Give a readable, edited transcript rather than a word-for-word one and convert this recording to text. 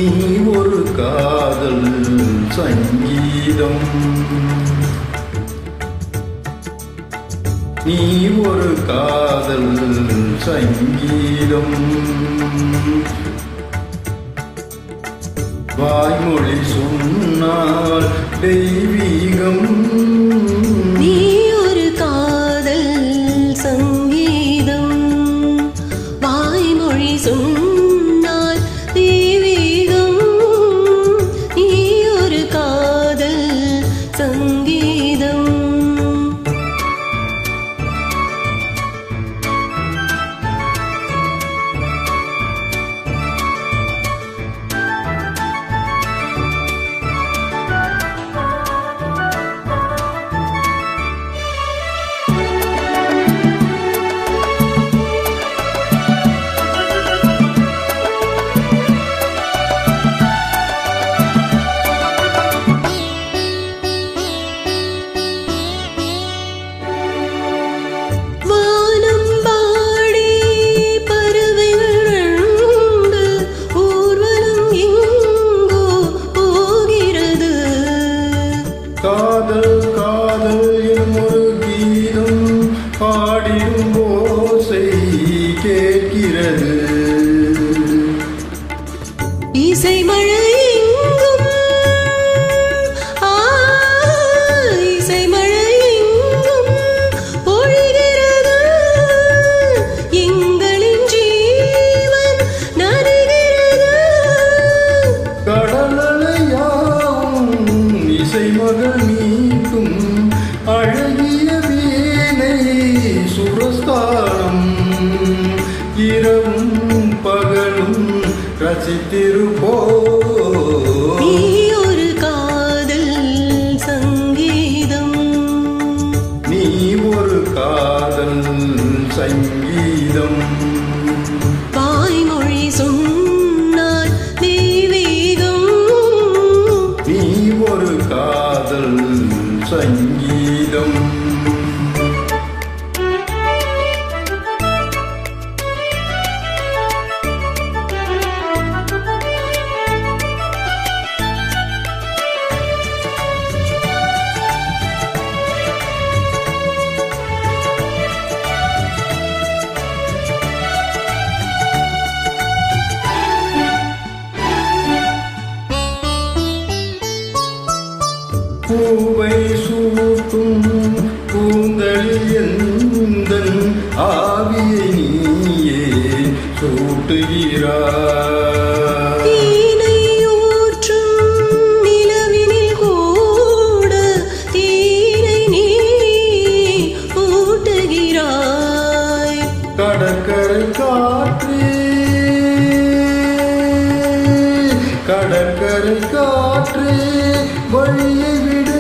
நீ ஒரு காதல் சங்கீதம், நீ ஒரு காதல் சங்கீதம். வாய்மொழி சொன்னால் தெய்வீகம், நீ ஒரு காதல் சங்கீதம். வாய்மொழி சொன்னால் தெய்வீகம், நீ ஒரு காதல் சங்கீதம். காதல் காதல் எனும் ஒரு கீதம் பாடிடும் ஓசை கேட்கிறது. இசை மழை எங்கும், இசை மழை எங்கும் பொழிகிறது. எங்களின் ஜீவன் நனைகிறது. கடலையாவும் இசை மகள் மீட்டும் அழகிய வீணை சுரஸ்தானம். இரவும் பகலும் ரசித்திருப்போ. நீ ஒரு காதல் சங்கீதம், நீ ஒரு காதல் சங்கீதம். வாய்மொழி சொன்னால் தெய்வீகம், நீ ஒரு காதல் சங்கீதம். பூவை சூட்டும் பூந்தளில் எந்தன் ஆவியை நீயே சூட்டுகிறாய். தீனை ஊற்றும் நிலவினில் கூட தீனை நீ ஊட்டுகிறாய். கடற்கரை காற்றே, கடற்கரை காற்றே வழியை விடு.